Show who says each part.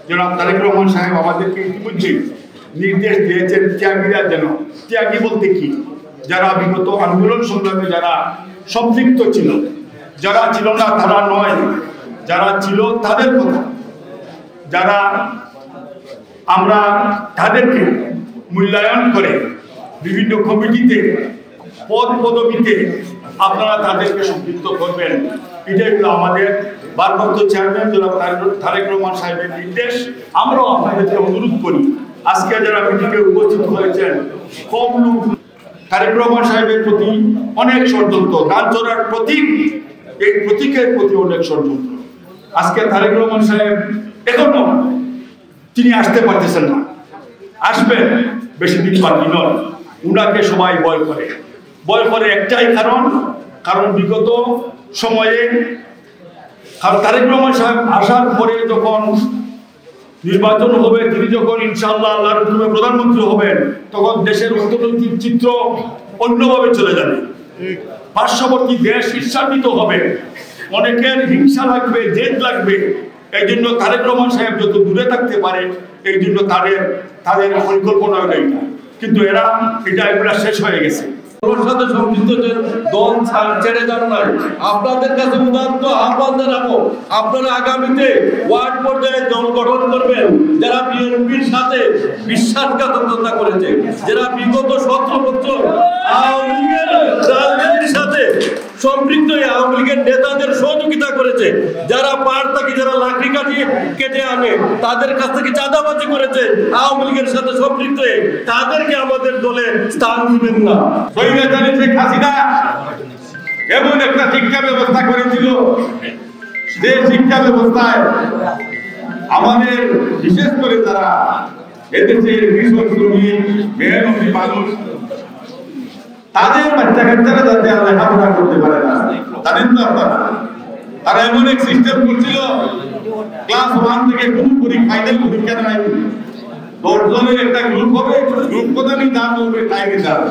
Speaker 1: জনাব তারেক রহমান সাহেব আমাদেরকে ইতিমধ্যে নির্দেশ দিয়েছেন ত্যাগীরা যেন, ত্যাগী বলতে কি, যারা বিগত আন্দোলন সংগ্রামে যারা সম্পৃক্ত ছিল, যারা ছিল না তারা নয়, যারা ছিল তাদের কথা, যারা আমরা তাদেরকে মূল্যায়ন করে বিভিন্ন কমিটিতে পদ পদবিতে আপনারা তাদেরকে সম্পৃক্ত করবেন। এটাই হলো আমাদের ভারপ্রাপ্ত চেয়ারম্যান জনাব তারেক রহমান সাহেবের নির্দেশ। আমরাও আপনাদেরকে অনুরোধ করি, আজকে যারা মিটিংয়ে উপস্থিত হয়েছেন কম লোক, তারেক রহমান সাহেবের প্রতি অনেক ষড়যন্ত্র, গান চড়ার প্রতীক, এই প্রতীকের প্রতি অনেক ষড়যন্ত্র। আজকে তারেক রহমান সাহেব এখনো তিনি আসতে পারতেছেন না, আসবেন বেশি দিন বাকি নয়। উনাকে সবাই ভয় করে, ভয় করে একটাই কারণ বিগত সময়ে তারেক রহমান সাহেব আসার পরে যখন নির্বাচন হবে, তিনি যখন ইনশাআল্লাহ আল্লাহর হুকুমে প্রধানমন্ত্রী হবেন, তখন দেশের অর্থনৈতিক চিত্র অন্যভাবে চলে যাবে। পার্শ্ববর্তী দেশ ঈর্ষান্বিত হবে, অনেকের হিংসা লাগবে, জেদ লাগবে। এই জন্য তারেক রহমান সাহেব যত দূরে থাকতে পারে, এই জন্য তাদের পরিকল্পনা হলো এটা। কিন্তু এটা শেষ হয়ে গেছে।
Speaker 2: সাথে সম্পৃক্ত দল ছেড়ে যান নাই। আপনাদের কাছে উদাত্ত আহ্বান জানাবো, আপনারা আগামীতে ওয়ার্ড পর্যায়ে দল গঠন করবেন যারা বিএনপির সাথে বিশ্বাসঘাতকতা করেছে, যারা বিগত 17 বছর আওয়ামী লীগের রাজনীতির সাথে সম্পৃক্ত আওয়ামী লীগের নেতাদের সহযোগিতা করেছে, যারা পাড় থেকে যারা লাকড়ি কাটিয়ে কেটে আনে তাদের কাছ থেকে চাঁদাবাজি করেছে, আওয়ামী লীগের সাথে সম্পৃক্ত হয়ে তাদেরকে আমাদের দলে স্থান দিবেন না।
Speaker 1: এমন একটা শিক্ষা ব্যবস্থা করেছিল যে শিক্ষা ব্যবস্থায় আমাদের বিশেষ করে যারা এদেশের কৃষক শ্রমিক মেহনতি মানুষ তাদের বাচ্চা কাচ্চারা যাতে লেখাপড়া করতে পারে না, জানেন তো আপনারা, তারা এমন এক সিস্টেম করছিল ক্লাস 1 থেকে কোনো ফাইনাল পরীক্ষা নাই, 10 জনের একটা গ্রুপ হবে, গ্রুপ প্রধানই দাম হবে টাইমে দাম।